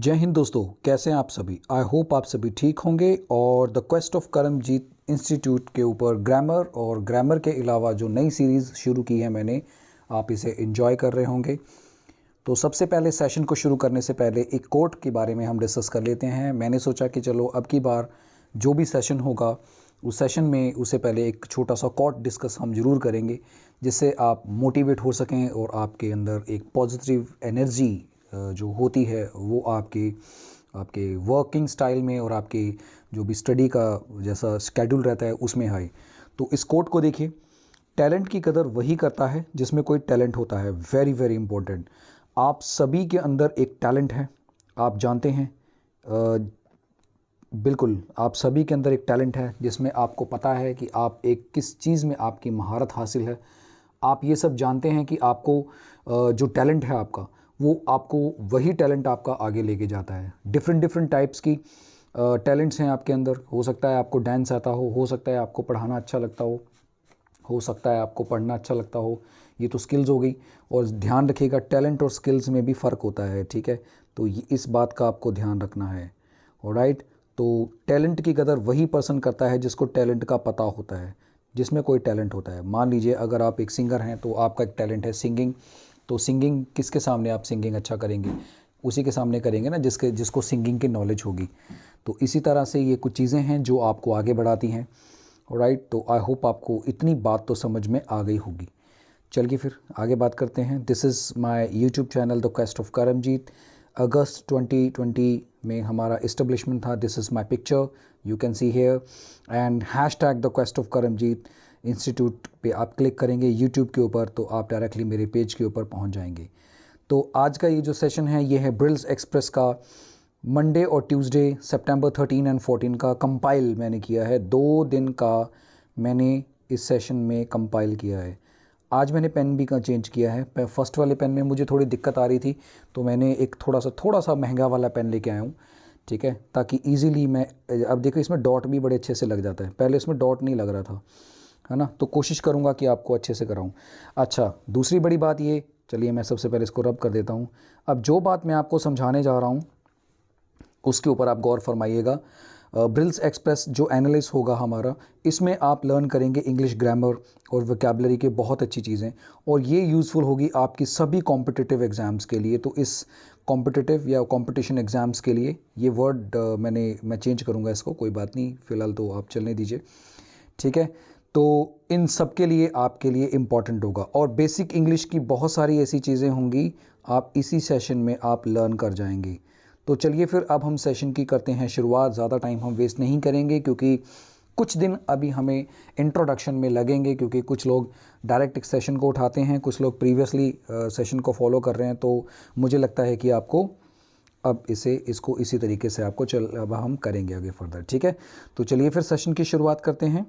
जय हिंद दोस्तों, कैसे हैं आप सभी। आई होप आप सभी ठीक होंगे। और the quest of Karamjeet institute के ऊपर ग्रामर और ग्रामर के अलावा जो नई सीरीज़ शुरू की है मैंने, आप इसे एंजॉय कर रहे होंगे। तो सबसे पहले सेशन को शुरू करने से पहले एक कोट के बारे में हम डिस्कस कर लेते हैं। मैंने सोचा कि चलो अब की बार जो भी सेशन होगा उस सेशन में उससे पहले एक छोटा सा कोट डिस्कस हम ज़रूर करेंगे, जिससे आप मोटिवेट हो सकें और आपके अंदर एक पॉजिटिव एनर्जी जो होती है वो आपके आपके वर्किंग स्टाइल में और आपके जो भी स्टडी का जैसा स्केड्यूल रहता है उसमें आए। तो इस कोट को देखिए, टैलेंट की कदर वही करता है जिसमें कोई टैलेंट होता है। Very very important. आप सभी के अंदर एक टैलेंट है, आप जानते हैं। बिल्कुल, आप सभी के अंदर एक टैलेंट है जिसमें आपको पता है कि आप एक किस चीज़ में आपकी महारत हासिल है। आप ये सब जानते हैं कि आपको जो टैलेंट है आपका, वो आपको वही टैलेंट आपका आगे लेके जाता है। डिफरेंट डिफरेंट टाइप्स की टैलेंट्स हैं आपके अंदर। हो सकता है आपको डांस आता हो सकता है आपको पढ़ाना अच्छा लगता हो सकता है आपको पढ़ना अच्छा लगता हो। ये तो स्किल्स हो गई। और ध्यान रखिएगा, टैलेंट और स्किल्स में भी फ़र्क होता है, ठीक है। तो इस बात का आपको ध्यान रखना है। ऑलराइट। तो टैलेंट की कदर वही पर्सन करता है जिसको टैलेंट का पता होता है, जिसमें कोई टैलेंट होता है। मान लीजिए अगर आप एक सिंगर हैं तो आपका एक टैलेंट है सिंगिंग। तो सिंगिंग किसके सामने आप सिंगिंग अच्छा करेंगे? उसी के सामने करेंगे ना जिसको सिंगिंग की नॉलेज होगी। तो इसी तरह से ये कुछ चीज़ें हैं जो आपको आगे बढ़ाती हैं। ऑलराइट। तो आई होप आपको इतनी बात तो समझ में आ गई होगी। चलिए फिर आगे बात करते हैं। This is my YouTube channel the quest of Karamjeet. अगस्त 2020 में हमारा इस्टेब्लिशमेंट था। This is my picture, you can see here. And hashtag the quest of Karamjeet institute पे आप क्लिक करेंगे यूट्यूब के ऊपर तो आप डायरेक्टली मेरे पेज के ऊपर पहुंच जाएंगे। तो आज का ये जो सेशन है ये है ब्रिल्स एक्सप्रेस का मंडे और ट्यूसडे सितंबर 13 एंड 14 का कंपाइल मैंने किया है। 2 दिन का मैंने इस सेशन में कंपाइल किया है। आज मैंने पेन भी का चेंज किया है। फर्स्ट वाले पेन में मुझे थोड़ी दिक्कत आ रही थी तो मैंने एक थोड़ा सा महंगा वाला पेन लेके आया हूँ, ठीक है, ताकि इजीली मैं, अब देखो इसमें डॉट भी बड़े अच्छे से लग जाता है, पहले इसमें डॉट नहीं लग रहा था, है ना। तो कोशिश करूँगा कि आपको अच्छे से कराऊँ। अच्छा, दूसरी बड़ी बात ये, चलिए मैं सबसे पहले इसको रब कर देता हूँ। अब जो बात मैं आपको समझाने जा रहा हूँ उसके ऊपर आप गौर फरमाइएगा। ब्रिल्स एक्सप्रेस जो एनालिस होगा हमारा, इसमें आप लर्न करेंगे इंग्लिश ग्रामर और वोकैबुलरी के बहुत अच्छी चीज़ें, और ये यूज़फुल होगी आपकी सभी कॉम्पिटिटिव एग्ज़ाम्स के लिए। तो इस कॉम्पिटिटिव या कंपटीशन एग्ज़ाम्स के लिए ये वर्ड मैं चेंज करूँगा इसको, कोई बात नहीं, फ़िलहाल तो आप चलने दीजिए, ठीक है। तो इन सब के लिए आपके लिए इम्पॉर्टेंट होगा। और बेसिक इंग्लिश की बहुत सारी ऐसी चीज़ें होंगी, आप इसी सेशन में आप लर्न कर जाएंगे। तो चलिए फिर अब हम सेशन की करते हैं शुरुआत। ज़्यादा टाइम हम वेस्ट नहीं करेंगे क्योंकि कुछ दिन अभी हमें इंट्रोडक्शन में लगेंगे, क्योंकि कुछ लोग डायरेक्ट एक सेशन को उठाते हैं, कुछ लोग प्रीवियसली सेशन को फॉलो कर रहे हैं। तो मुझे लगता है कि आपको अब इसको इसी तरीके से आपको अब हम करेंगे आगे फर्दर, ठीक है। तो चलिए फिर सेशन की शुरुआत करते हैं।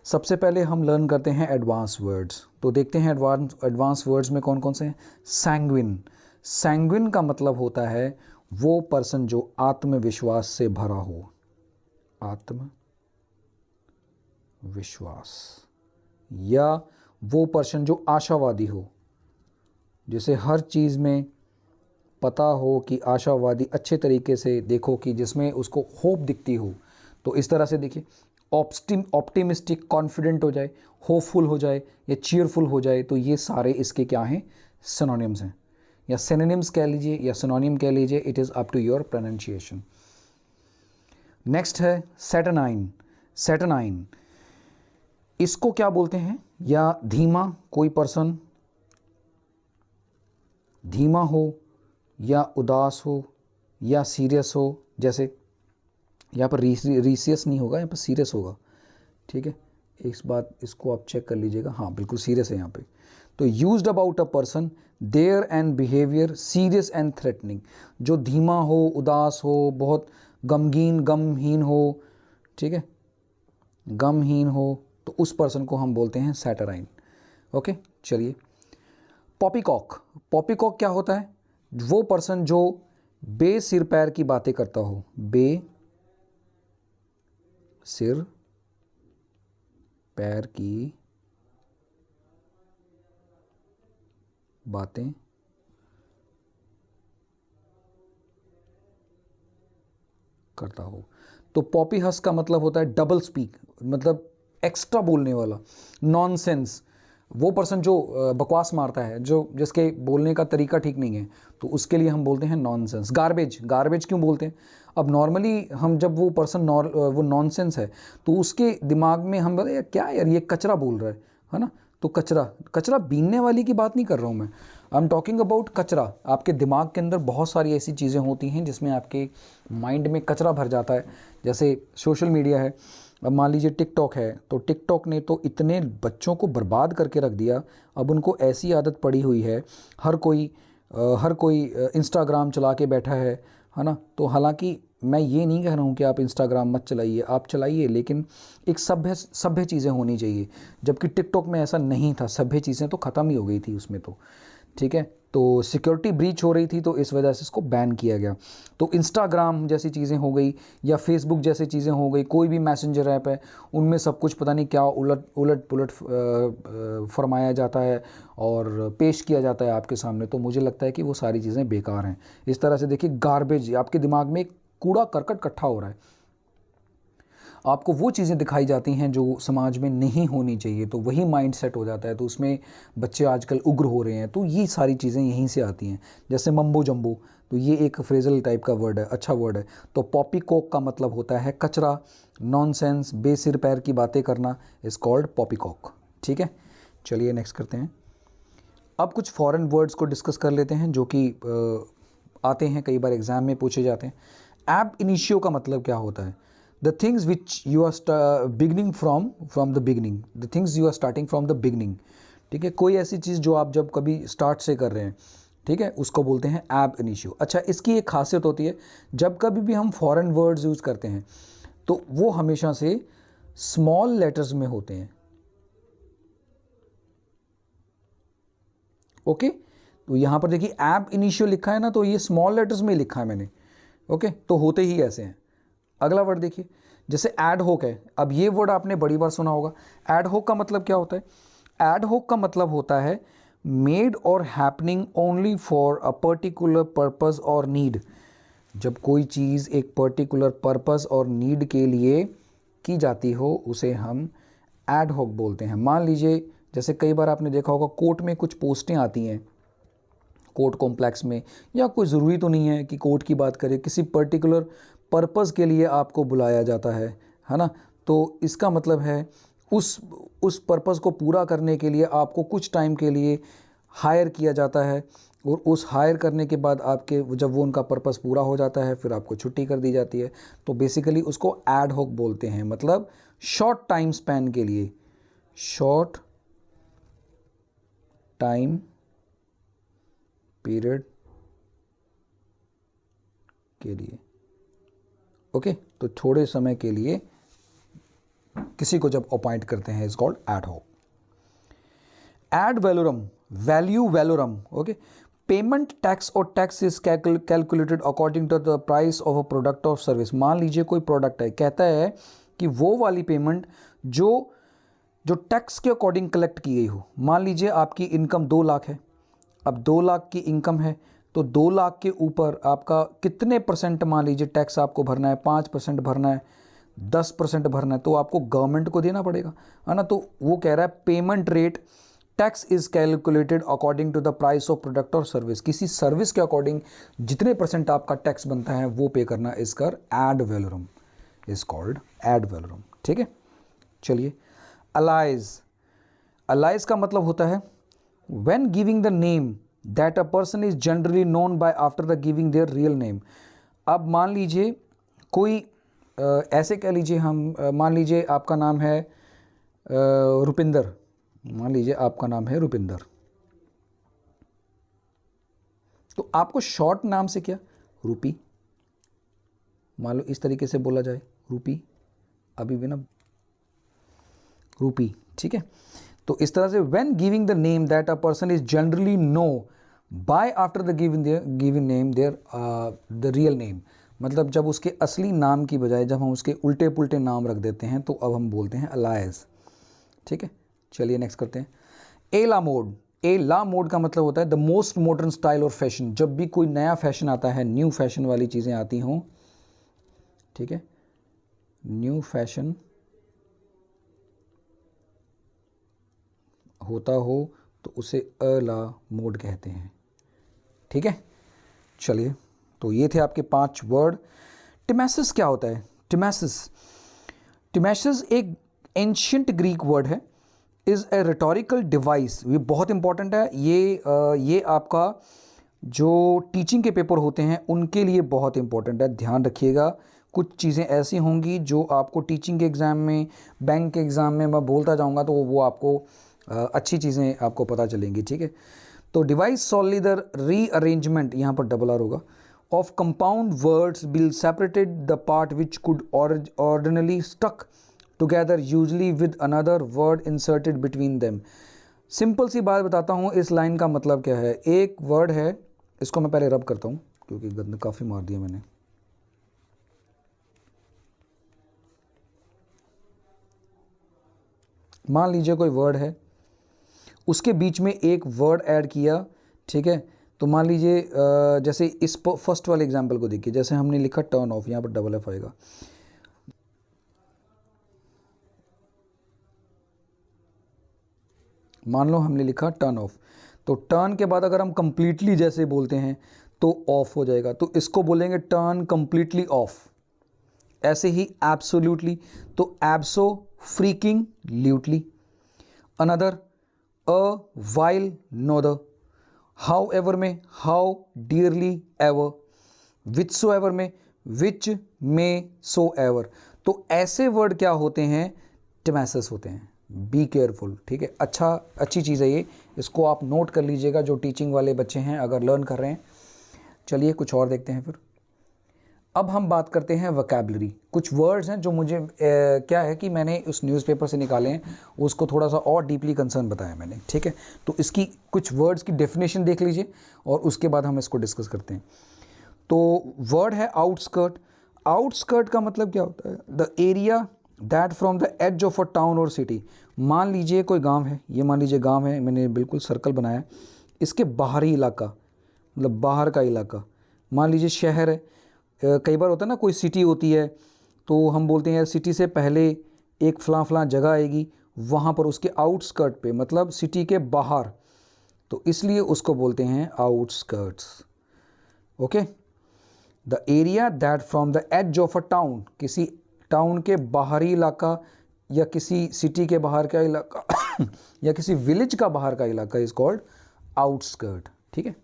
सबसे पहले हम लर्न करते हैं एडवांस वर्ड्स। तो देखते हैं एडवांस वर्ड्स में कौन कौन से हैं। सैंग्विन। सैंग्विन का मतलब होता है वो पर्सन जो आत्मविश्वास से भरा हो। आत्मविश्वास। या वो पर्सन जो आशावादी हो, जिसे हर चीज़ में पता हो कि आशावादी, अच्छे तरीके से देखो कि जिसमें उसको होप दिखती हो। तो इस तरह से देखिए, ऑप्टिमिस्टिक, कॉन्फिडेंट हो जाए, होपफुल हो जाए या चीयरफुल हो जाए। तो ये सारे इसके क्या हैं? सिनोनिम्स हैं, या सिनोनिम्स कह लीजिए या सिनोनिम कह लीजिए, it is up to your pronunciation. Next है सैटरनाइन। सैटरनाइन, इसको क्या बोलते हैं? या धीमा, कोई पर्सन धीमा हो या उदास हो या सीरियस हो। जैसे यहाँ पर रीसियस नहीं होगा, यहाँ पर सीरियस होगा, ठीक है। इस बात इसको आप चेक कर लीजिएगा, हाँ बिल्कुल सीरियस है यहाँ पे। तो used about a person there and behaviour serious and threatening. जो धीमा हो, उदास हो, बहुत गमहीन हो, ठीक है, गमहीन हो, तो उस पर्सन को हम बोलते हैं सैटराइन। ओके, चलिए। पॉपीकॉक। पॉपीकॉक क्या होता है? वो पर्सन जो बे सिर पैर की बातें करता हो। बे सिर पैर की बातें करता हो। तो पॉपी हस्क का मतलब होता है डबल स्पीक, मतलब एक्स्ट्रा बोलने वाला। नॉनसेंस, वो पर्सन जो बकवास मारता है, जो जिसके बोलने का तरीका ठीक नहीं है, तो उसके लिए हम बोलते हैं नॉनसेंस। गार्बेज, गार्बेज क्यों बोलते हैं? अब नॉर्मली हम जब वो पर्सन वो नॉनसेंस है तो उसके दिमाग में हम बोले क्या यार ये कचरा बोल रहा है ना। तो कचरा, कचरा बीनने वाली की बात नहीं कर रहा हूँ मैं, आई एम टॉकिंग अबाउट कचरा। आपके दिमाग के अंदर बहुत सारी ऐसी चीज़ें होती हैं जिसमें आपके माइंड में कचरा भर जाता है। जैसे सोशल मीडिया है, अब मान लीजिए टिकटॉक है, तो टिकटॉक ने तो इतने बच्चों को बर्बाद करके रख दिया। अब उनको ऐसी आदत पड़ी हुई है, हर कोई इंस्टाग्राम चला के बैठा है ना। तो हालांकि मैं ये नहीं कह रहा हूँ कि आप इंस्टाग्राम मत चलाइए, आप चलाइए, लेकिन एक सभ्य चीज़ें होनी चाहिए। जबकि टिकटॉक में ऐसा नहीं था, सभ्य चीज़ें तो ख़त्म ही हो गई थी उसमें तो, ठीक है। तो सिक्योरिटी ब्रीच हो रही थी, तो इस वजह से इसको बैन किया गया। तो इंस्टाग्राम जैसी चीज़ें हो गई या फेसबुक जैसी चीज़ें हो गई, कोई भी मैसेंजर ऐप है, उनमें सब कुछ पता नहीं क्या उलट पुलट फरमाया जाता है और पेश किया जाता है आपके सामने। तो मुझे लगता है कि वो सारी चीज़ें बेकार हैं। इस तरह से देखिए, गार्बेज, आपके दिमाग में एक कूड़ा करकट इकट्ठा हो रहा है, आपको वो चीज़ें दिखाई जाती हैं जो समाज में नहीं होनी चाहिए, तो वही माइंड सेट हो जाता है। तो उसमें बच्चे आजकल उग्र हो रहे हैं। तो ये सारी चीज़ें यहीं से आती हैं। जैसे मम्बो जम्बो, तो ये एक फ्रेजल टाइप का वर्ड है, अच्छा वर्ड है। तो पॉपी कॉक का मतलब होता है कचरा, नॉनसेंस, बेसिर पैर की बातें करना, इज कॉल्ड पॉपी कॉक, ठीक है। चलिए नेक्स्ट करते हैं। अब कुछ फॉरेन वर्ड्स को डिस्कस कर लेते हैं जो कि आते हैं, कई बार एग्जाम में पूछे जाते हैं। एब इनिशियो का मतलब क्या होता है? The things which you are beginning from the beginning, the things you are starting from the beginning, ठीक है। कोई ऐसी चीज़ जो आप जब कभी स्टार्ट से कर रहे हैं, ठीक है, उसको बोलते हैं एब इनिशियो। अच्छा, इसकी एक खासियत होती है, जब कभी भी हम फॉरेन वर्ड्स यूज़ करते हैं तो वो हमेशा से स्मॉल लेटर्स में होते हैं, ओके। तो यहाँ पर देखिए एब इनिशियो लिखा है ना, तो ये स्मॉल लेटर्स में लिखा है मैंने, ओके। तो होते ही ऐसे हैं। अगला वर्ड देखिए, जैसे एड होक है। अब ये वर्ड आपने बड़ी बार सुना होगा। एड होक का मतलब क्या होता है? एड होक का मतलब होता है मेड और happening only for a particular purpose और नीड। जब कोई चीज़ एक पर्टिकुलर पर्पस और नीड के लिए की जाती हो, उसे हम एड होक बोलते हैं। मान लीजिए, जैसे कई बार आपने देखा होगा कोर्ट में कुछ पोस्टें आती हैं, कोर्ट कॉम्प्लेक्स में, या कोई ज़रूरी तो नहीं है कि कोर्ट की बात करें, किसी पर्टिकुलर पर्पस के लिए आपको बुलाया जाता है ना। तो इसका मतलब है उस पर्पस को पूरा करने के लिए आपको कुछ टाइम के लिए हायर किया जाता है, और उस हायर करने के बाद आपके जब वो उनका पर्पस पूरा हो जाता है, फिर आपको छुट्टी कर दी जाती है। तो बेसिकली उसको एड हॉक बोलते हैं, मतलब शॉर्ट टाइम स्पैन के लिए, शॉर्ट टाइम पीरियड के लिए, ओके। तो थोड़े समय के लिए किसी को जब अपॉइंट करते हैं, is called ad hoc. Ad valorem, value valorem, okay. Payment tax और tax is calculated according to the price of a product और सर्विस। मान लीजिए कोई प्रोडक्ट है, कहता है कि वो वाली पेमेंट जो टैक्स के अकॉर्डिंग कलेक्ट की गई हो। मान लीजिए आपकी इनकम 2 लाख है, अब 2 लाख की इनकम है, तो 2 लाख के ऊपर आपका कितने परसेंट, मान लीजिए टैक्स आपको भरना है, 5% भरना है, 10% भरना है, तो आपको गवर्नमेंट को देना पड़ेगा, है ना। तो वो कह रहा है payment rate tax is calculated according to the price of product और सर्विस। किसी सर्विस के अकॉर्डिंग जितने परसेंट आपका टैक्स बनता है वो पे करना, इज कर ad valorem, is called ad valorem, ठीक है। चलिए, अलाइज, अलाइज का मतलब होता है when giving the name that a person is generally known by after the giving their real name। अब मान लीजिए कोई ऐसे कह लीजिए, हम मान लीजिए आपका नाम है रुपिंदर, मान लीजिए आपका नाम है रुपिंदर, तो आपको शॉर्ट नाम से क्या, रूपी, मान लो इस तरीके से बोला जाए, रूपी, अभी भी ना रूपी, ठीक है। तो इस तरह से when giving the name that a person is generally know by after the given name their the real name, मतलब जब उसके असली नाम की बजाय जब हम उसके उल्टे पुल्टे नाम रख देते हैं, तो अब हम बोलते हैं अलाइज, ठीक है। चलिए नेक्स्ट करते हैं। ए ला मोड, ए ला मोड का मतलब होता है द मोस्ट मॉडर्न स्टाइल और फैशन। जब भी कोई नया फैशन आता है, न्यू फैशन वाली चीज़ें आती हों, ठीक है, न्यू फैशन होता हो तो उसे अला मोड कहते हैं। ठीक है, चलिए, तो ये थे आपके 5 वर्ड। टिमैसिस क्या होता है? टिमैसिस एक एंशियंट ग्रीक वर्ड है, इज़ ए रिटोरिकल डिवाइस। ये बहुत इंपॉर्टेंट है, ये आपका जो टीचिंग के पेपर होते हैं उनके लिए बहुत इंपॉर्टेंट है, ध्यान रखिएगा। कुछ चीज़ें ऐसी होंगी जो आपको टीचिंग के एग्ज़ाम में, बैंक के एग्ज़ाम में मैं बोलता जाऊंगा तो वो आपको अच्छी चीज़ें आपको पता चलेंगी। ठीक है, तो डिवाइस सॉलिड द रीअरेंजमेंट, यहाँ पर डबल आर होगा, of compound words will separated the part which could ordinarily stuck together usually with another word inserted between them. Simple सी बात बताता हूँ, इस लाइन का मतलब क्या है। एक वर्ड है, इसको मैं पहले रब करता हूँ क्योंकि गंद काफ़ी मार दिया मैंने। मान लीजिए कोई वर्ड है, उसके बीच में एक वर्ड ऐड किया, ठीक है, तो मान लीजिए जैसे इस फर्स्ट वाले एग्जांपल को देखिए, जैसे हमने लिखा टर्न ऑफ, यहाँ पर डबल एफ आएगा। मान लो हमने लिखा टर्न ऑफ, तो टर्न के बाद अगर हम कंप्लीटली जैसे बोलते हैं तो ऑफ हो जाएगा, तो इसको बोलेंगे टर्न कंप्लीटली ऑफ। ऐसे ही एब्सोल्युटली, तो abso freaking lutely. Another, a whole nother, however में how dearly ever, which so ever में विच में सो एवर। तो ऐसे वर्ड क्या होते हैं? टिमैसिस होते हैं। Be careful. ठीक है, अच्छी चीज़ है ये, इसको आप नोट कर लीजिएगा जो टीचिंग वाले बच्चे हैं अगर लर्न कर रहे हैं। चलिए कुछ और देखते हैं फिर। अब हम बात करते हैं वोकैबुलरी। कुछ वर्ड्स हैं जो मुझे क्या है कि मैंने उस न्यूज़पेपर से निकाले हैं, उसको थोड़ा सा और डीपली कंसर्न बताया मैंने। ठीक है, तो इसकी कुछ वर्ड्स की डेफिनेशन देख लीजिए और उसके बाद हम इसको डिस्कस करते हैं। तो वर्ड है आउटस्कर्ट। आउटस्कर्ट का मतलब क्या होता है? The area that from the edge of a town और सिटी। मान लीजिए कोई गांव है, ये मान लीजिए गांव है, मैंने बिल्कुल सर्कल बनाया, इसके बाहरी इलाका, मतलब बाहर का इलाका। मान लीजिए शहर है, कई बार होता है ना, कोई सिटी होती है तो हम बोलते हैं यार सिटी से पहले एक फ़लाँ जगह आएगी, वहाँ पर उसके आउटस्कर्ट पे, मतलब सिटी के बाहर, तो इसलिए उसको बोलते हैं outskirts. Okay, the area that from the edge of a town, किसी टाउन के बाहरी इलाका या किसी सिटी के बाहर का इलाका या किसी विलेज का बाहर का इलाका इज कॉल्ड आउटस्कर्ट। ठीक है,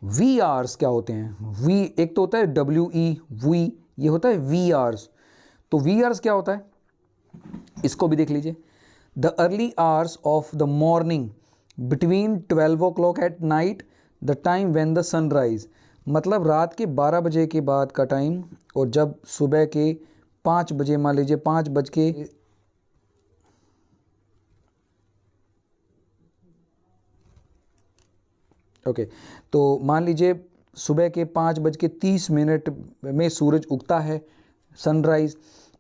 वी आर्स क्या होते हैं? वी एक तो होता है WE वी, ये होता है वी आर्स। तो वी आर्स क्या होता है, इसको भी देख लीजिए। The early hours of the morning between 12 o'clock at night the time when the sunrise, मतलब रात के 12 बजे के बाद का टाइम और जब सुबह के 5 बजे, मान लीजिए 5 बज के ओके, तो मान लीजिए सुबह के 5:30 में सूरज उगता है, सनराइज़।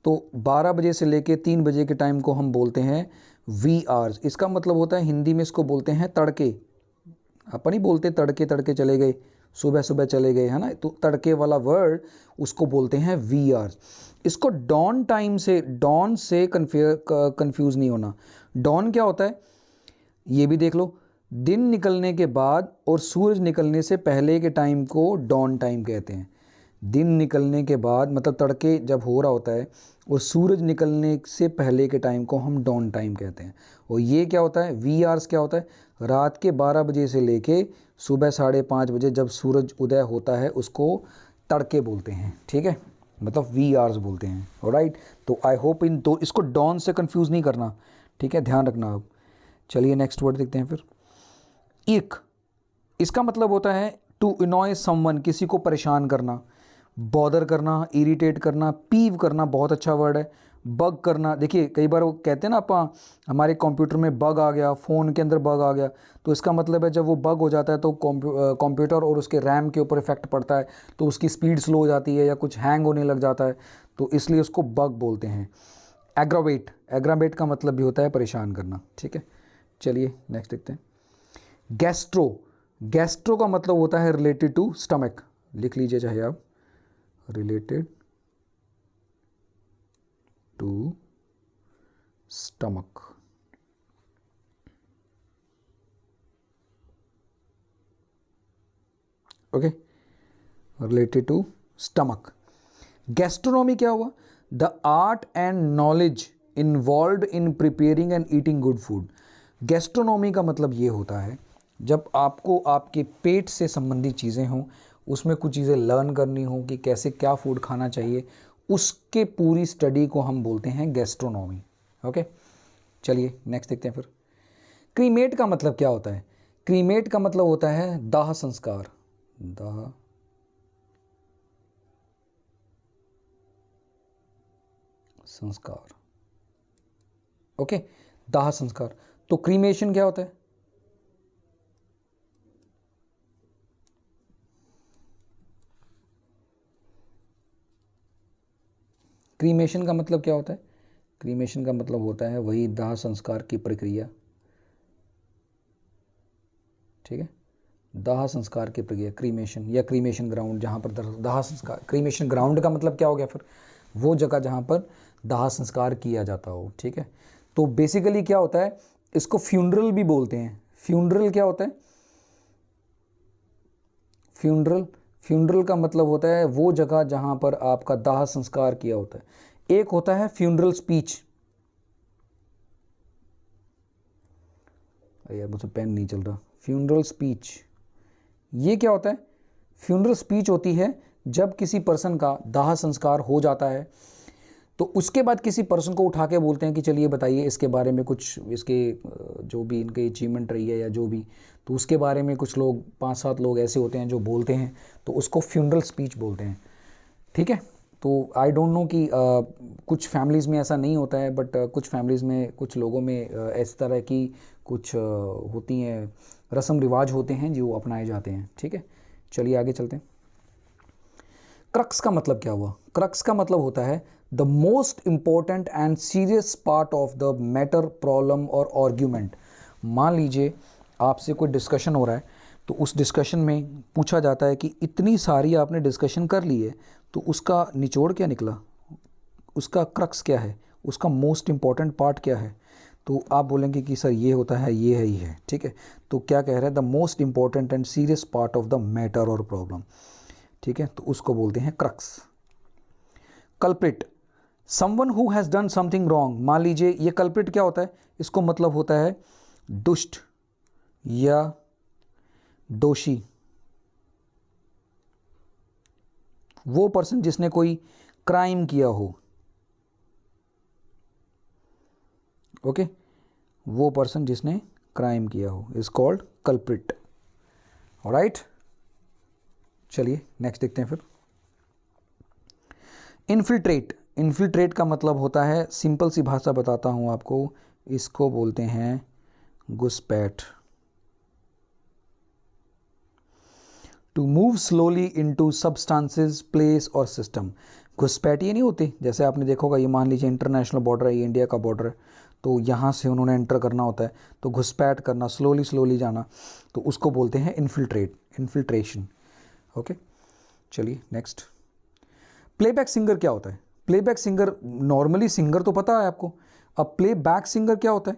तो 12 बजे से लेके 3 बजे के टाइम को हम बोलते हैं वी आवर्स। इसका मतलब होता है, हिंदी में इसको बोलते हैं तड़के। अपन ही बोलते तड़के तड़के चले गए, सुबह सुबह चले गए, है ना, तो तड़के वाला वर्ड उसको बोलते हैं वी आवर्स। इसको डॉन टाइम से, डॉन से कंफ्यूज नहीं होना। डॉन क्या होता है ये भी देख लो, दिन निकलने के बाद और सूरज निकलने से पहले के टाइम को डॉन टाइम कहते हैं। दिन निकलने के बाद मतलब तड़के जब हो रहा होता है और सूरज निकलने से पहले के टाइम को हम डॉन टाइम कहते हैं। और ये क्या होता है, वी आवर्स क्या होता है, रात के 12 बजे से लेके सुबह 5:30 बजे जब सूरज उदय होता है उसको तड़के बोलते हैं। ठीक है, मतलब वी आवर्स बोलते हैं। ऑलराइट, तो आई होप इन तो इसको डॉन से कंफ्यूज नहीं करना। ठीक है, ध्यान रखना। अब चलिए नेक्स्ट वर्ड देखते हैं फिर। इक, इसका मतलब होता है टू अनॉय समवन, किसी को परेशान करना, बॉदर करना, इरिटेट करना, पीव करना, बहुत अच्छा वर्ड है। बग करना, देखिए कई बार वो कहते हैं ना आप, हमारे कंप्यूटर में बग आ गया, फ़ोन के अंदर बग आ गया, तो इसका मतलब है जब वो बग हो जाता है तो कंप्यूटर और उसके रैम के ऊपर इफेक्ट पड़ता है, तो उसकी स्पीड स्लो हो जाती है या कुछ हैंग होने लग जाता है, तो इसलिए उसको बग बोलते हैं। एग्रावेट, एग्रावेट का मतलब भी होता है परेशान करना। ठीक है, चलिए नेक्स्ट देखते हैं। गैस्ट्रो, गैस्ट्रो का मतलब होता है रिलेटेड टू स्टमक, लिख लीजिए चाहे आप, related to stomach. Okay, related to stomach. Gastronomy क्या हुआ? The art and knowledge involve in preparing and eating good food. Gastronomy का मतलब ये होता है जब आपको आपके पेट से संबंधित चीज़ें हों, उसमें कुछ चीज़ें लर्न करनी हो कि कैसे क्या फूड खाना चाहिए, उसके पूरी स्टडी को हम बोलते हैं गैस्ट्रोनॉमी। ओके, चलिए नेक्स्ट देखते हैं फिर। क्रीमेट का मतलब क्या होता है? क्रीमेट का मतलब होता है दाह संस्कार। दाह संस्कार। ओके, दाह संस्कार। तो क्रीमेशन क्या होता है? क्रीमेशन का मतलब क्या होता है? क्रीमेशन का मतलब होता है वही दाह संस्कार की प्रक्रिया। ठीक है, दाह संस्कार की प्रक्रिया, क्रीमेशन या क्रीमेशन ग्राउंड, जहाँ पर दाह संस्कार। क्रीमेशन ग्राउंड का मतलब क्या हो गया फिर? वो जगह जहाँ पर दाह संस्कार किया जाता हो। ठीक है, तो बेसिकली क्या होता है, इसको फ्यूनरल भी बोलते हैं। फ्यूनरल क्या होता है? फ्यूनरल, फ्यूनरल का मतलब होता है वो जगह जहाँ पर आपका दाह संस्कार किया होता है। एक होता है फ्यूनरल स्पीच। यार मुझसे पेन नहीं चल रहा। फ्यूनरल स्पीच ये क्या होता है? फ्यूनरल स्पीच होती है जब किसी पर्सन का दाह संस्कार हो जाता है तो उसके बाद किसी पर्सन को उठा के बोलते हैं कि चलिए बताइए इसके बारे में कुछ, इसके जो भी इनके अचीवमेंट रही है या जो भी, तो उसके बारे में कुछ लोग 5-7 लोग ऐसे होते हैं जो बोलते हैं, तो उसको फ्यूनरल स्पीच बोलते हैं। ठीक है, तो आई डोंट नो कि कुछ फैमिलीज़ में ऐसा नहीं होता है, बट कुछ फैमिलीज़ में, कुछ लोगों में इस तरह की कुछ होती हैं, रस्म रिवाज होते हैं जो अपनाए जाते हैं। ठीक है, चलिए आगे चलते हैं। क्रक्स का मतलब क्या हुआ? क्रक्स का मतलब होता है the most important and serious part of the matter, problem और आर्ग्यूमेंट। मान लीजिए आपसे कोई डिस्कशन हो रहा है, तो उस डिस्कशन में पूछा जाता है कि इतनी सारी आपने डिस्कशन कर ली है, तो उसका निचोड़ क्या निकला, उसका क्रक्स क्या है, उसका मोस्ट इंपॉर्टेंट पार्ट क्या है? तो आप बोलेंगे कि सर ये होता है, ये है, ये है। ठीक है, तो क्या कह रहे हैं? The most important and serious part of the matter और प्रॉब्लम। ठीक है, तो उसको बोलते हैं crux. Culprit, someone who has done something wrong. मान लीजिए ये कल्प्रिट क्या होता है? इसको मतलब होता है दुष्ट या दोषी, वो पर्सन जिसने कोई क्राइम किया हो। ओके, वो पर्सन जिसने क्राइम किया हो इज कॉल्ड कल्प्रिट। ऑलराइट, चलिए नेक्स्ट देखते हैं फिर। इन्फिल्ट्रेट, इन्फिल्ट्रेट का मतलब होता है, सिंपल सी भाषा बताता हूं आपको, इसको बोलते हैं घुसपैठ। To move slowly into substances, place और सिस्टम। घुसपैठ ये नहीं होती, जैसे आपने देखा होगा, ये मान लीजिए इंटरनेशनल बॉर्डर है, ये इंडिया का बॉर्डर है, तो यहाँ से उन्होंने एंटर करना होता है, तो घुसपैठ करना, स्लोली स्लोली जाना, तो उसको बोलते हैं इन्फिल्ट्रेट, इन्फिल्ट्रेशन। ओके, चलिए नेक्स्ट। प्लेबैक सिंगर क्या होता है? प्लेबैक सिंगर, नॉर्मली सिंगर तो पता है आपको, अब प्लेबैक सिंगर क्या होता है?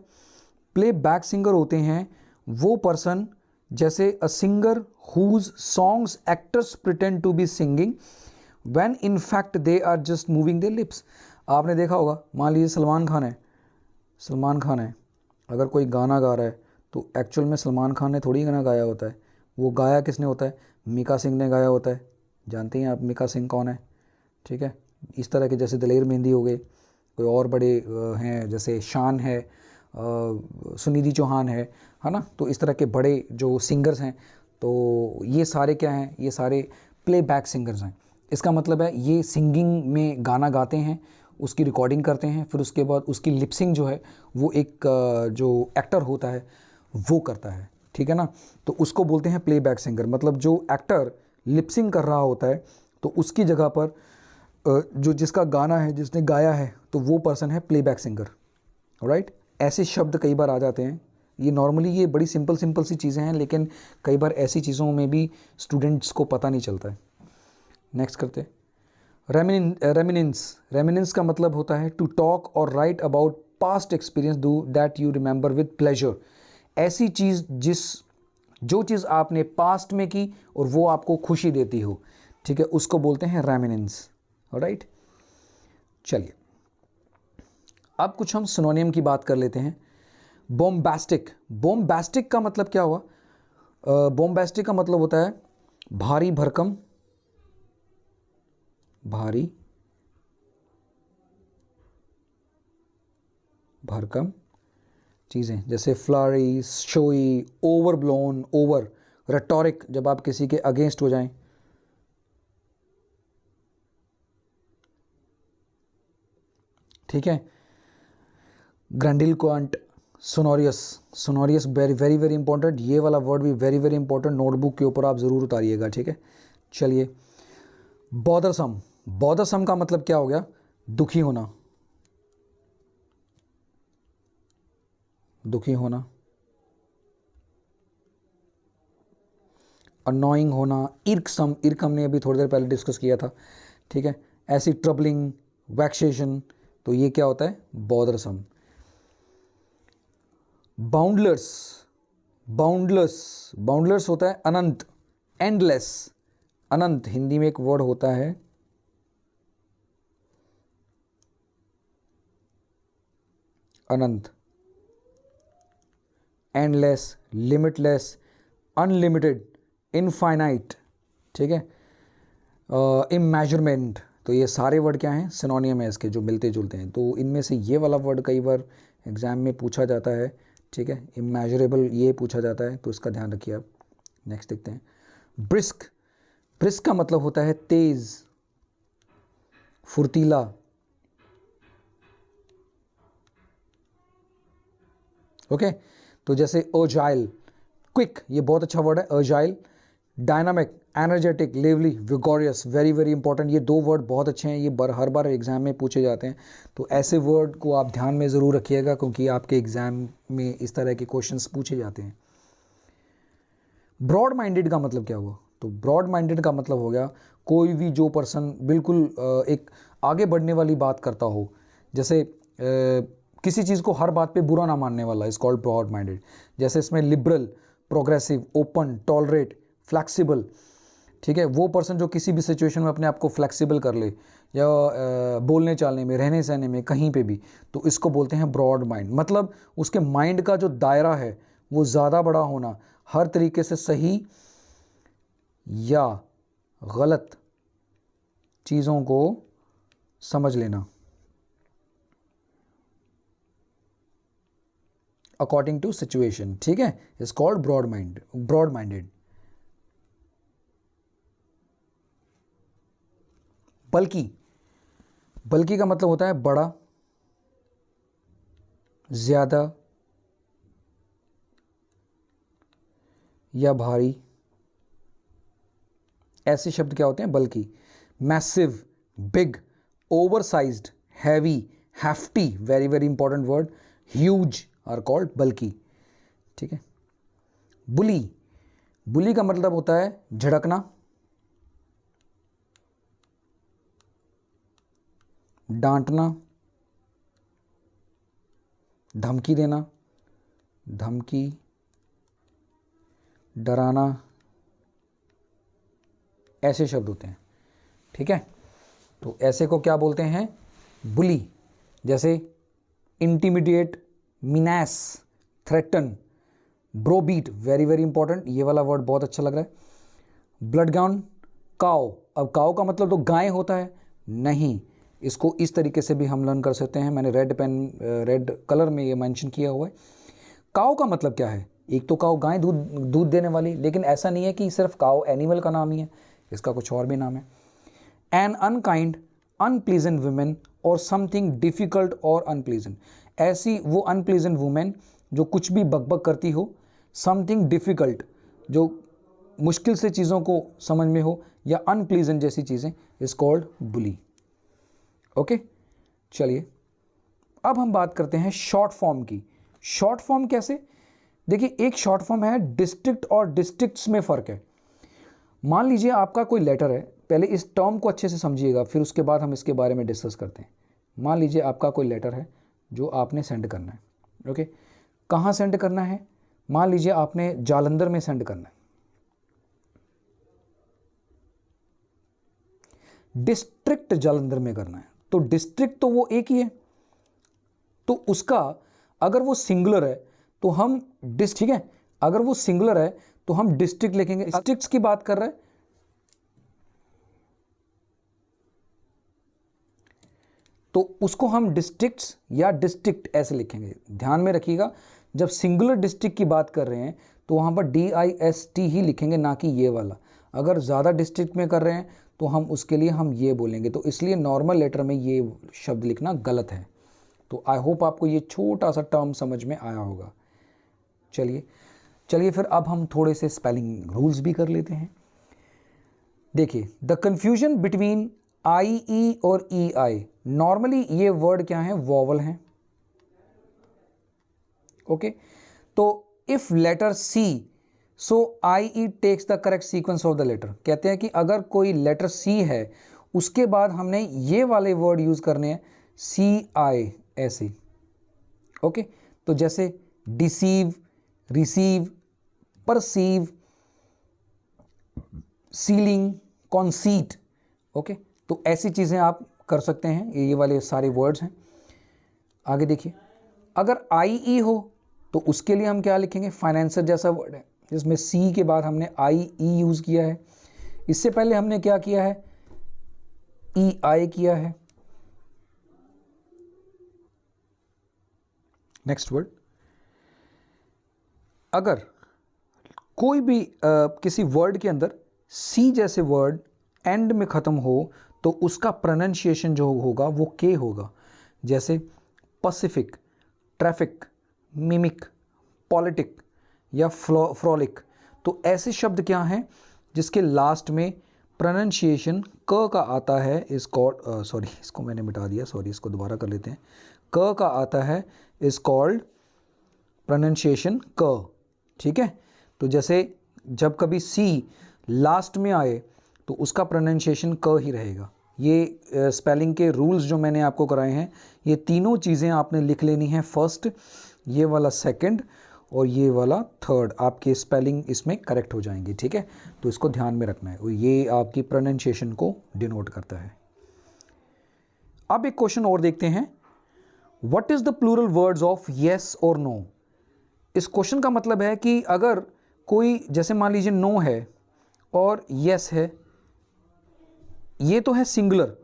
प्लेबैक सिंगर होते हैं वो पर्सन, जैसे a singer whose songs actors pretend to be singing when in fact they are just moving their lips. आपने देखा होगा, मान लीजिए सलमान खान है, सलमान खान है, अगर कोई गाना गा रहा है तो एक्चुअल में सलमान खान ने थोड़ी गाना गाया होता है, वो गाया किसने होता है? मीका सिंह ने गाया होता है। जानते हैं आप मीका सिंह कौन है? ठीक है, इस तरह के जैसे दलेर मेहंदी हो गए, कोई और बड़े हैं जैसे शान है, सुनिधि चौहान है ना, तो इस तरह के बड़े जो सिंगर्स हैं, तो ये सारे क्या हैं? ये सारे प्लेबैक सिंगर्स हैं। इसका मतलब है ये सिंगिंग में गाना गाते हैं, उसकी रिकॉर्डिंग करते हैं, फिर उसके बाद उसकी लिपसिंग जो है वो एक जो एक्टर होता है वो करता है। ठीक है ना, तो उसको बोलते हैं प्लेबैक सिंगर। मतलब जो एक्टर लिपसिंग कर रहा होता है तो उसकी जगह पर जो जिसका गाना है, जिसने गाया है, तो वो पर्सन है प्लेबैक सिंगर। राइट, ऐसे शब्द कई बार आ जाते हैं। ये नॉर्मली ये बड़ी सिंपल सिंपल सी चीज़ें हैं, लेकिन कई बार ऐसी चीज़ों में भी स्टूडेंट्स को पता नहीं चलता है। नेक्स्ट करते, रेमिनेंस का मतलब होता है टू टॉक और right about past experience do that you remember with pleasure. ऐसी चीज़ जो चीज़ आपने पास्ट में की और वो आपको खुशी देती हो, ठीक है, उसको बोलते हैं रेमिनेंस। ऑलराइट, चलिए अब कुछ हम सिनोनिम की बात कर लेते हैं। बॉम्बास्टिक का मतलब क्या हुआ? बॉम्बास्टिक का मतलब होता है भारी भरकम, चीज़ें, जैसे फ्लरी, शोई, ओवरब्लोन, ओवर, रेटोरिक, जब आप किसी के अगेंस्ट हो जाएं। ठीक है, ग्रैंडिलोक्वेंट, सोनोरियस वेरी वेरी वेरी इंपॉर्टेंट। ये वाला वर्ड भी वेरी वेरी इंपॉर्टेंट, नोटबुक के ऊपर आप ज़रूर उतारिएगा। ठीक है, चलिए बॉदरसम का मतलब क्या हो गया? दुखी होना, अनोइंग होना, इर्कसम हमने अभी थोड़ी देर पहले डिस्कस किया था। ठीक है, ऐसी ट्रबलिंग, वैक्सेशन, तो ये क्या होता है? बॉदरसम। बाउंडलेस होता है अनंत, एंडलेस, अनंत। हिंदी में एक वर्ड होता है अनंत, एंडलेस, लिमिटलेस, अनलिमिटेड, इनफाइनाइट। ठीक है, इमेजरमेंट। तो ये सारे वर्ड क्या हैं? सिनोनियम है इसके, जो मिलते जुलते हैं। तो इनमें से ये वाला वर्ड कई बार एग्जाम में पूछा जाता है। ठीक है, इमेजरेबल ये पूछा जाता है, तो इसका ध्यान रखिए आप। नेक्स्ट देखते हैं, ब्रिस्क का मतलब होता है तेज, फुर्तीला। ओके, तो जैसे अर्जाइल, क्विक, ये बहुत अच्छा वर्ड है agile. Dynamic, energetic, lively, vigorous, very very important. ये दो वर्ड बहुत अच्छे हैं, ये हर बार एग्जाम में पूछे जाते हैं। तो ऐसे वर्ड को आप ध्यान में ज़रूर रखिएगा, क्योंकि आपके एग्जाम में इस तरह के क्वेश्चंस पूछे जाते हैं। ब्रॉड माइंडेड का मतलब क्या हुआ? तो ब्रॉड माइंडेड का मतलब हो गया कोई भी जो पर्सन बिल्कुल एक आगे बढ़ने वाली बात करता हो, जैसे किसी चीज़ को हर बात पे बुरा ना मानने वाला, इज कॉल्ड ब्रॉड माइंडेड। जैसे इसमें liberal, progressive, open, tolerate, flexible. ठीक है, वो पर्सन जो किसी भी सिचुएशन में अपने आप को फ्लैक्सिबल कर ले, या बोलने चालने में, रहने सहने में, कहीं पे भी, तो इसको बोलते हैं ब्रॉड माइंड। मतलब उसके माइंड का जो दायरा है वो ज़्यादा बड़ा होना, हर तरीके से सही या गलत चीज़ों को समझ लेना अकॉर्डिंग टू सिचुएशन। ठीक है, इज कॉल्ड ब्रॉड माइंडेड। बल्कि का मतलब होता है बड़ा, ज्यादा या भारी। ऐसे शब्द क्या होते हैं? Bulky. Massive, big, oversized, heavy, hefty, very very important word, huge are called bulky. ठीक है, बुली का मतलब होता है झड़कना, डांटना, धमकी देना, डराना, ऐसे शब्द होते हैं। ठीक है, तो ऐसे को क्या बोलते हैं? बुली। जैसे इंटिमिडिएट, Manas, threaten, ब्रोबीट, very very important. ये वाला वर्ड बहुत अच्छा लग रहा है। ब्लडगाउन, काउ। अब काउ का मतलब तो गाय होता है? नहीं, इसको इस तरीके से भी हम लर्न कर सकते हैं। मैंने रेड कलर में ये मेंशन किया हुआ है। काउ का मतलब क्या है? एक तो काउ गाय, दूध देने वाली, लेकिन ऐसा नहीं है कि सिर्फ काउ एनिमल का नाम ही है, इसका कुछ और भी नाम है। एन अनकाइंड, अनप्लीजेंट वुमेन और समथिंग डिफिकल्ट और अनप्लीजेंट। ऐसी वो अनप्लीजेंट वुमेन जो कुछ भी बकबक करती हो, समथिंग डिफिकल्ट जो मुश्किल से चीज़ों को समझ में हो, या अनप्लीजेंट जैसी चीज़ें, इज कॉल्ड बुली। ओके, चलिए अब हम बात करते हैं शॉर्ट फॉर्म की। शॉर्ट फॉर्म कैसे? देखिए, एक शॉर्ट फॉर्म है डिस्ट्रिक्ट, और डिस्ट्रिक्ट्स में फ़र्क है। मान लीजिए आपका कोई लेटर है, पहले इस टर्म को अच्छे से समझिएगा, फिर उसके बाद हम इसके बारे में डिस्कस करते हैं। मान लीजिए आपका कोई लेटर है जो आपने सेंड करना है, ओके। कहाँ सेंड करना है? मान लीजिए आपने जालंधर में सेंड करना है। डिस्ट्रिक्ट जालंधर में करना है, तो डिस्ट्रिक्ट तो वो एक ही है, तो उसका अगर वो सिंगुलर है तो हम ठीक है, अगर वो सिंगुलर है तो हम डिस्ट्रिक्ट लिखेंगे। डिस्ट्रिक्ट्स की बात कर रहे हैं तो उसको हम डिस्ट्रिक्ट्स या डिस्ट्रिक्ट ऐसे लिखेंगे। ध्यान में रखिएगा, जब सिंगुलर डिस्ट्रिक्ट की बात कर रहे हैं तो वहाँ पर DIST ही लिखेंगे, ना कि ये वाला। अगर ज़्यादा डिस्ट्रिक्ट में कर रहे हैं तो हम उसके लिए हम ये बोलेंगे, तो इसलिए नॉर्मल लेटर में ये शब्द लिखना गलत है। तो आई होप आपको ये छोटा सा टर्म समझ में आया होगा। चलिए फिर अब हम थोड़े से स्पेलिंग रूल्स भी कर लेते हैं। देखिए, द कन्फ्यूजन बिटवीन IE और EI, नॉर्मली ये वर्ड क्या है? वॉवल हैं, ओके। तो if letter C, so IE takes the correct sequence of the letter. कहते हैं कि अगर कोई लेटर C है उसके बाद हमने ये वाले वर्ड यूज करने हैं, CI ऐसे, ओके। तो जैसे deceive, receive, perceive, ceiling, conceit, okay. तो ऐसी चीज़ें आप कर सकते हैं, ये वाले सारे वर्ड्स हैं। आगे देखिए, अगर IE हो तो उसके लिए हम क्या लिखेंगे? फाइनेंसर जैसा वर्ड है, जिसमें C के बाद हमने IE यूज़ किया है। इससे पहले हमने क्या किया है? EI किया है। नेक्स्ट वर्ड, अगर कोई भी किसी वर्ड के अंदर C जैसे वर्ड एंड में ख़त्म हो तो उसका प्रोनाउंसिएशन जो होगा वो के होगा। जैसे पैसिफिक, ट्रैफिक, मिमिक, पॉलिटिक या फ्रॉलिक। तो ऐसे शब्द क्या हैं जिसके लास्ट में प्रोनाउंसिएशन क का आता है? इस कॉल्ड, सॉरी इसको मैंने मिटा दिया, सॉरी इसको दोबारा कर लेते हैं। क का आता है, इज कॉल्ड प्रोनाउंसिएशन क, ठीक है। तो जैसे जब कभी C लास्ट में आए तो उसका प्रोनाउंसिएशन क ही रहेगा। ये स्पेलिंग के रूल्स जो मैंने आपको कराए हैं, ये तीनों चीज़ें आपने लिख लेनी है। फर्स्ट, ये वाला सेकंड और ये वाला थर्ड, आपके स्पेलिंग इसमें करेक्ट हो जाएंगे, ठीक है। तो इसको ध्यान में रखना है और ये आपकी प्रोनाउंसिएशन को डिनोट करता है। अब एक क्वेश्चन और देखते हैं, what is the plural words of yes और नो। इस क्वेश्चन का मतलब है कि अगर कोई, जैसे मान लीजिए नो है और येस है, ये तो है सिंगुलर,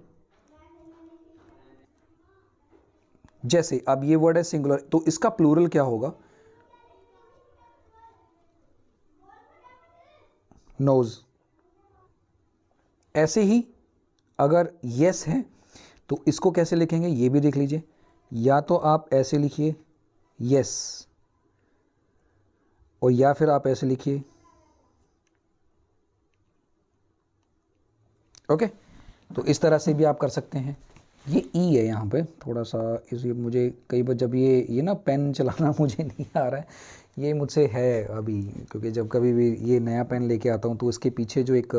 जैसे अब ये वर्ड है सिंगुलर, तो इसका प्लूरल क्या होगा? नोज। ऐसे ही अगर येस है तो इसको कैसे लिखेंगे ये भी देख लीजिए। या तो आप ऐसे लिखिए येस, और या फिर आप ऐसे लिखिए, ओके। तो इस तरह से भी आप कर सकते हैं। ये ई है यहाँ पे थोड़ा सा, इसलिए मुझे कई बार जब ये ना पेन चलाना मुझे नहीं आ रहा है, ये मुझसे है अभी, क्योंकि जब कभी भी ये नया पेन लेके आता हूँ तो उसके पीछे जो एक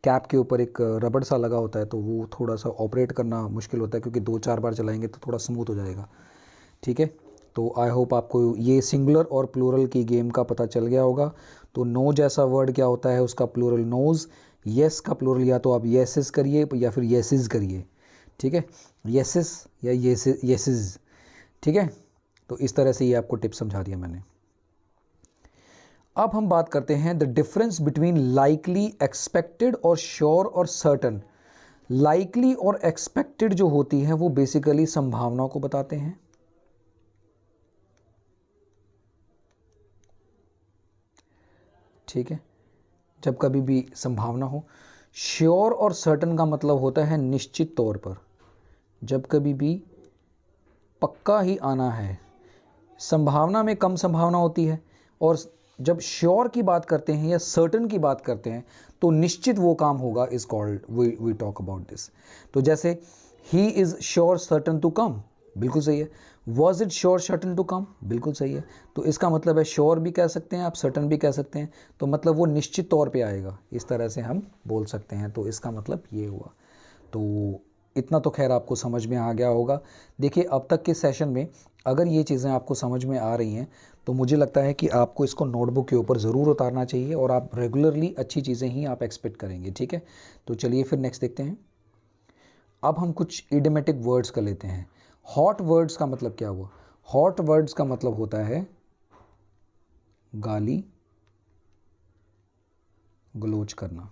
कैप के ऊपर एक रबड़ सा लगा होता है, तो वो थोड़ा सा ऑपरेट करना मुश्किल होता है, क्योंकि 2-4 बार चलाएंगे तो थोड़ा स्मूथ हो जाएगा, ठीक है। तो आई होप आपको ये सिंगुलर और प्लूरल की गेम का पता चल गया होगा। तो नो जैसा वर्ड क्या होता है, उसका प्लूरल नोज़। येस का प्लूरल या तो आप येसेस करिए या फिर येसिस करिए, ठीक है, येसिस या येसिस, ठीक है। तो इस तरह से ये आपको टिप समझा दिया मैंने। अब हम बात करते हैं the difference between likely, expected और श्योर और सर्टन। लाइकली और एक्सपेक्टेड जो होती है वो बेसिकली संभावनाओं को बताते हैं, ठीक है, जब कभी भी संभावना हो। श्योर और सर्टन का मतलब होता है निश्चित तौर पर, जब कभी भी पक्का ही आना है। संभावना में कम संभावना होती है, और जब श्योर की बात करते हैं या सर्टन की बात करते हैं तो निश्चित वो काम होगा, is called, we talk about this. तो जैसे ही is sure certain to come, बिल्कुल सही है। Was it sure certain to come, बिल्कुल सही है। तो इसका मतलब है श्योर भी कह सकते हैं आप, सर्टन भी कह सकते हैं, तो मतलब वो निश्चित तौर पे आएगा, इस तरह से हम बोल सकते हैं। तो इसका मतलब ये हुआ। तो इतना तो खैर आपको समझ में आ गया होगा। देखिए अब तक के सेशन में अगर ये चीज़ें आपको समझ में आ रही हैं तो मुझे लगता है कि आपको इसको नोटबुक के ऊपर ज़रूर उतारना चाहिए और आप रेगुलरली अच्छी चीज़ें ही आप एक्सपेक्ट करेंगे, ठीक है। तो चलिए फिर नेक्स्ट देखते हैं। अब हम कुछ इडियोमेटिक वर्ड्स का लेते हैं। हॉट वर्ड्स का मतलब क्या हुआ? हॉट वर्ड्स का मतलब होता है गाली गलोच करना।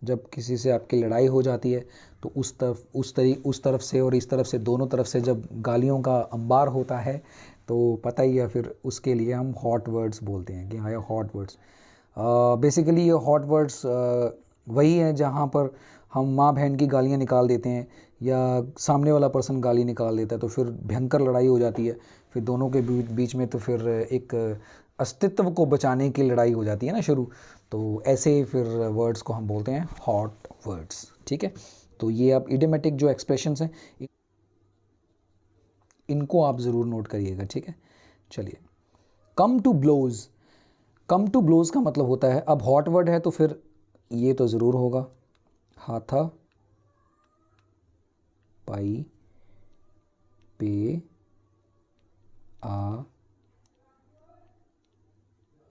जब किसी से आपकी लड़ाई हो जाती है तो उस तरफ से और इस तरफ से, दोनों तरफ से जब गालियों का अंबार होता है तो पता ही है, फिर उसके लिए हम हॉट वर्ड्स बोलते हैं कि हाँ ये हॉट वर्ड्स। बेसिकली ये हॉट वर्ड्स वही हैं जहाँ पर हम माँ बहन की गालियाँ निकाल देते हैं या सामने वाला पर्सन गाली निकाल देता है तो फिर भयंकर लड़ाई हो जाती है, फिर दोनों के बीच में तो फिर एक अस्तित्व को बचाने की लड़ाई हो जाती है ना शुरू। तो ऐसे फिर वर्ड्स को हम बोलते हैं हॉट वर्ड्स, ठीक है। तो ये आप इडियोमेटिक जो एक्सप्रेशंस हैं इनको आप ज़रूर नोट करिएगा, ठीक है। चलिए, come to blows. Come to blows का मतलब होता है, अब हॉट वर्ड है तो फिर ये तो ज़रूर होगा, हाथा पाई पे आ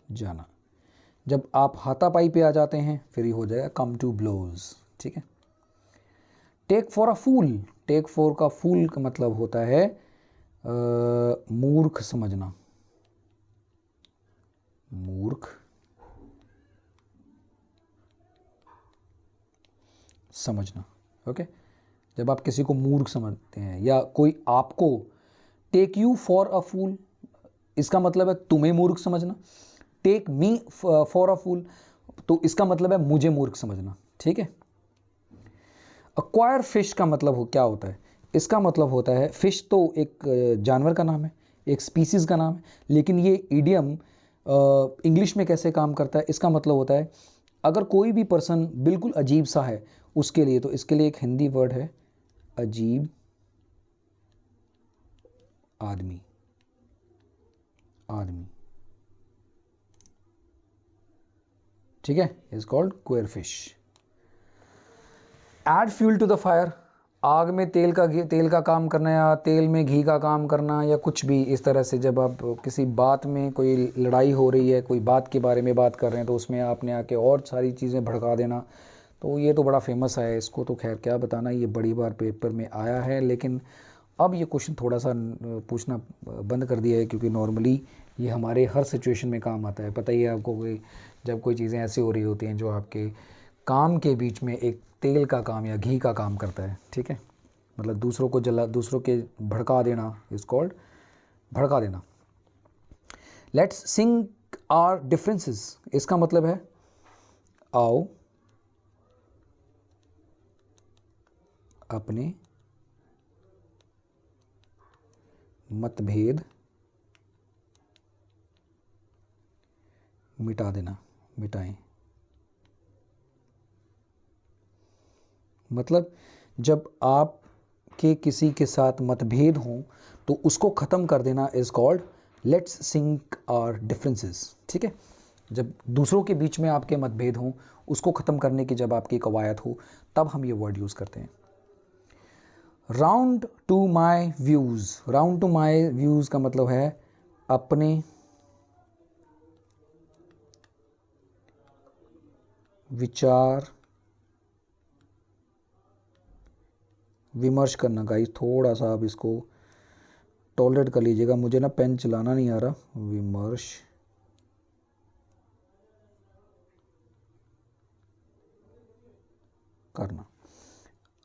जाना। जब आप हाथापाई पे आ जाते हैं फिर ये हो जाएगा कम टू ब्लोज, ठीक है। Take for a fool. Take for का फूल का मतलब होता है मूर्ख समझना, मूर्ख समझना, ओके। जब आप किसी को मूर्ख समझते हैं या कोई आपको, टेक यू फॉर अ फूल इसका मतलब है तुम्हें मूर्ख समझना। टेक मी फॉर अ फूल तो इसका मतलब है मुझे मूर्ख समझना, ठीक है। अक्वायर फिश का मतलब क्या होता है? इसका मतलब होता है, फिश तो एक जानवर का नाम है, एक स्पीसीज़ का नाम है, लेकिन ये ईडियम इंग्लिश में कैसे काम करता है? इसका मतलब होता है अगर कोई भी पर्सन बिल्कुल अजीब सा है उसके लिए, तो इसके लिए एक हिंदी वर्ड है अजीब आदमी। आदमी, ठीक है, is called queer fish. Add fuel to the fire. आग में तेल का काम करना या तेल में घी का काम करना या कुछ भी इस तरह से, जब आप किसी बात में कोई लड़ाई हो रही है, कोई बात के बारे में बात कर रहे हैं तो उसमें आपने आके और सारी चीज़ें भड़का देना, तो ये तो बड़ा फेमस है, इसको तो खैर क्या बताना, ये बड़ी बार पेपर में आया है। लेकिन अब ये क्वेश्चन थोड़ा सा पूछना बंद कर दिया है क्योंकि नॉर्मली ये हमारे हर सिचुएशन में काम आता है। पता ही है आपको, कोई जब कोई चीज़ें ऐसी हो रही होती हैं जो आपके काम के बीच में एक तेल का काम या घी का काम करता है, ठीक है। मतलब दूसरों के भड़का देना इज कॉल्ड भड़का देना। Let's sing our differences. इसका मतलब है आओ अपने मतभेद मिटा देना, मिटाएं। मतलब जब आप के किसी के साथ मतभेद हों तो उसको ख़त्म कर देना is called let's sink our differences, ठीक है। जब दूसरों के बीच में आपके मतभेद हों उसको ख़त्म करने की जब आपकी कवायद हो तब हम ये वर्ड यूज़ करते हैं। Round to my views. Round to my views का मतलब है अपने विचार विमर्श करना। गाइस थोड़ा सा आप इसको टॉलरेट कर लीजिएगा, मुझे ना पेन चलाना नहीं आ रहा। विमर्श करना,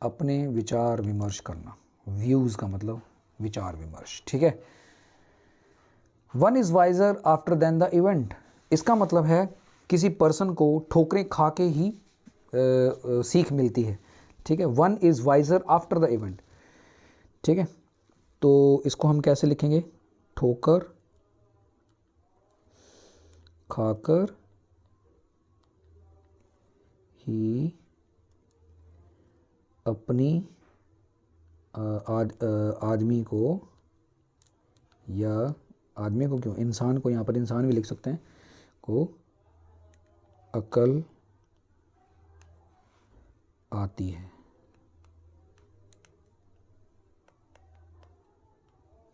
अपने विचार विमर्श करना। व्यूज़ का मतलब विचार विमर्श, ठीक है। One is wiser after then the event. इसका मतलब है किसी पर्सन को ठोकरें खा के ही सीख मिलती है, ठीक है। One is wiser after the event, ठीक है। तो इसको हम कैसे लिखेंगे? ठोकर खाकर ही अपनी आदमी को, या आदमी को क्यों, इंसान को, यहाँ पर इंसान भी लिख सकते हैं, को अकल आती है।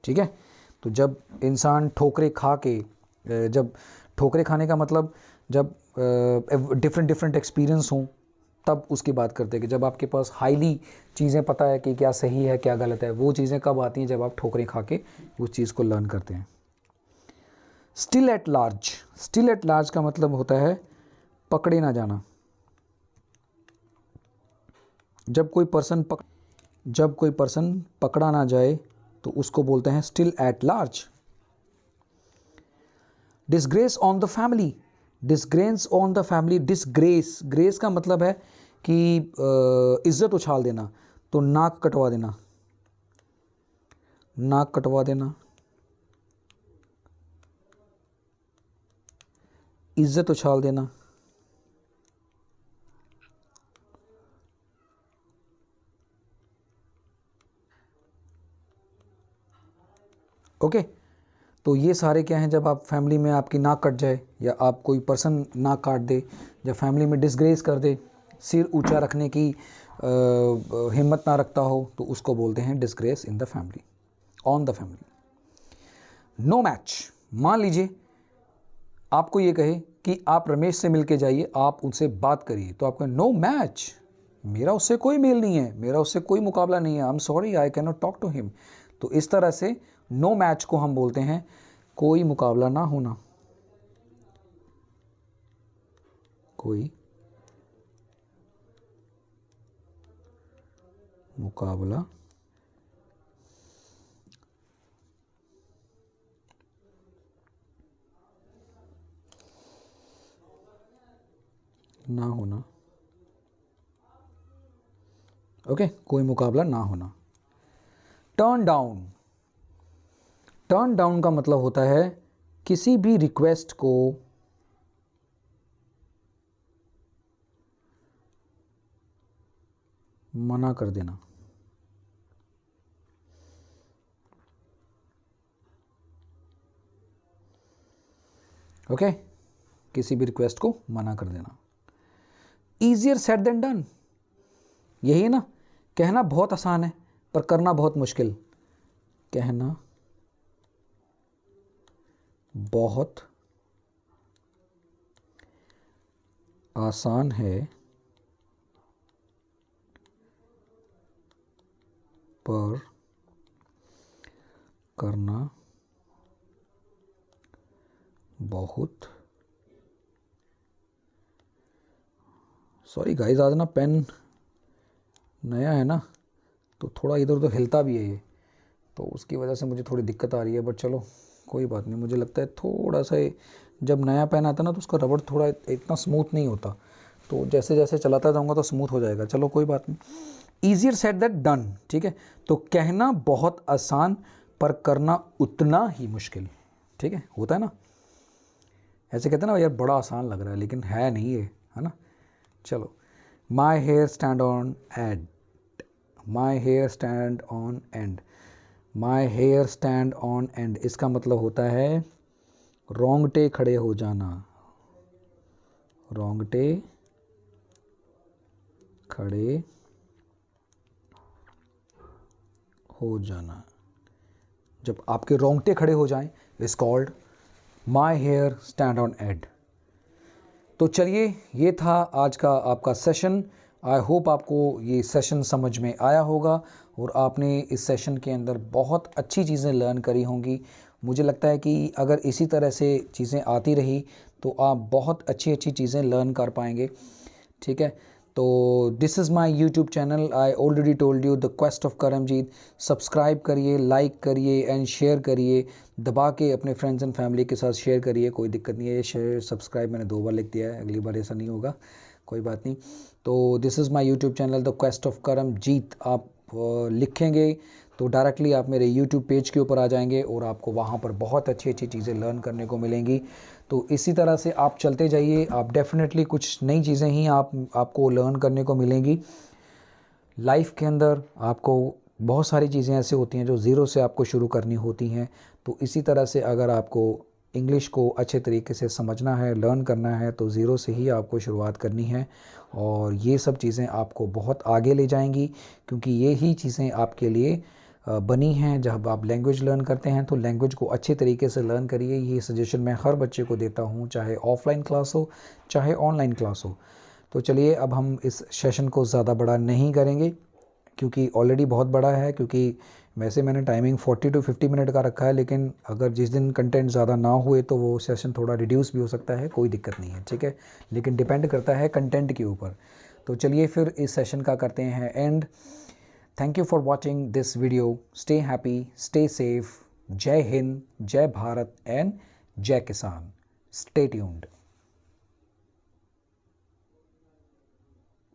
ठीक है, तो जब इंसान ठोकरे खा के, जब ठोकरे खाने का मतलब जब डिफरेंट एक्सपीरियंस हों तब उसकी बात करते हैं कि जब आपके पास हाईली चीज़ें पता है कि क्या सही है क्या गलत है, वो चीज़ें कब आती हैं, जब आप ठोकरें खा के उस चीज़ को लर्न करते हैं। Still at large, still at large का मतलब होता है पकड़े ना जाना। जब कोई पर्सन पकड़ा ना जाए तो उसको बोलते हैं still at large. Disgrace on the family, disgrace on the family, disgrace, grace का मतलब है कि इज्जत उछाल देना, तो नाक कटवा देना, नाक कटवा देना, इज्जत उछाल देना। ओके, तो ये सारे क्या हैं, जब आप फैमिली में आपकी नाक कट जाए, या आप कोई पर्सन नाक काट दे, जब फैमिली में डिसग्रेस कर दे, सिर ऊंचा रखने की हिम्मत ना रखता हो, तो उसको बोलते हैं disgrace in the family, on the family. No match, मान लीजिए आपको ये कहे कि आप रमेश से मिल के जाइए, आप उनसे बात करिए, तो आप कहें नो मैच, मेरा उससे कोई मेल नहीं है, मेरा उससे कोई मुकाबला नहीं है, I am sorry I can not talk to him. तो इस तरह से नो मैच को हम बोलते हैं कोई मुकाबला ना होना, कोई मुकाबला ना होना। ओके, कोई मुकाबला ना होना। टर्न डाउन, टर्न डाउन का मतलब होता है किसी भी रिक्वेस्ट को मना कर देना। ओके, किसी भी रिक्वेस्ट को मना कर देना। ईजियर सेड देन डन, यही है ना, कहना बहुत आसान है पर करना बहुत मुश्किल। कहना बहुत आसान है पर करना बहुत, सॉरी गाइस, आज ना पेन नया है ना, तो थोड़ा इधर उधर हिलता भी है ये, तो उसकी वजह से मुझे थोड़ी दिक्कत आ रही है, बट चलो कोई बात नहीं। मुझे लगता है थोड़ा सा जब नया पेन आता है ना तो उसका रबड़ थोड़ा इतना स्मूथ नहीं होता, तो जैसे जैसे चलाता जाऊँगा तो स्मूथ हो जाएगा। चलो कोई बात नहीं। ईजियर सेड दैट डन, ठीक है, तो कहना बहुत आसान पर करना उतना ही मुश्किल। ठीक है, होता है ना, ऐसे कहते हैं ना यार बड़ा आसान लग रहा है, लेकिन है नहीं ये, है ना। चलो, my hair stand on end, my hair stand on end, my hair stand on end, इसका मतलब होता है रोंगटे खड़े हो जाना, रोंगटे खड़े हो जाना। जब आपके रोंगटे खड़े हो जाएं, is called my hair stand on end. तो चलिए, ये था आज का आपका सेशन। आई होप आपको ये सेशन समझ में आया होगा और आपने इस सेशन के अंदर बहुत अच्छी चीज़ें लर्न करी होंगी। मुझे लगता है कि अगर इसी तरह से चीज़ें आती रही तो आप बहुत अच्छी अच्छी चीज़ें लर्न कर पाएंगे। ठीक है, तो this is my YouTube channel, I already told you, the quest of Karamjeet. Subscribe करिए, लाइक करिए एंड शेयर करिए, दबा के अपने फ्रेंड्स एंड फैमिली के साथ शेयर करिए, कोई दिक्कत नहीं है। शेयर सब्सक्राइब मैंने 2 बार लिख दिया है, अगली बार ऐसा नहीं होगा, कोई बात नहीं। तो this is my YouTube channel the quest of Karamjeet. आप लिखेंगे तो डायरेक्टली आप मेरे यूट्यूब पेज के ऊपर आ जाएंगे और आपको वहाँ पर बहुत अच्छी अच्छी चीज़ें लर्न करने को मिलेंगी। तो इसी तरह से आप चलते जाइए, आप डेफिनेटली कुछ नई चीज़ें ही आपको लर्न करने को मिलेंगी लाइफ के अंदर। आपको बहुत सारी चीज़ें ऐसे होती हैं जो ज़ीरो से आपको शुरू करनी होती हैं। तो इसी तरह से अगर आपको इंग्लिश को अच्छे तरीके से समझना है, लर्न करना है, तो ज़ीरो से ही आपको शुरुआत करनी है। और ये सब चीज़ें आपको बहुत आगे ले जाएंगी, क्योंकि ये ही चीज़ें आपके लिए बनी हैं। जब आप लैंग्वेज लर्न करते हैं तो लैंग्वेज को अच्छे तरीके से लर्न करिए। ये सजेशन मैं हर बच्चे को देता हूँ, चाहे ऑफ़लाइन क्लास हो चाहे ऑनलाइन क्लास हो। तो चलिए अब हम इस सेशन को ज़्यादा बड़ा नहीं करेंगे, क्योंकि ऑलरेडी बहुत बड़ा है। क्योंकि वैसे मैंने टाइमिंग 40 to 50 मिनट का रखा है, लेकिन अगर जिस दिन कंटेंट ज़्यादा ना हुए तो वो सेशन थोड़ा रिड्यूस भी हो सकता है, कोई दिक्कत नहीं है, ठीक है। लेकिन डिपेंड करता है कंटेंट के ऊपर। तो चलिए फिर इस सेशन का करते हैं and. Thank you for watching this video. Stay happy, stay safe. जय हिंद, जय भारत एंड जय किसान। Stay tuned.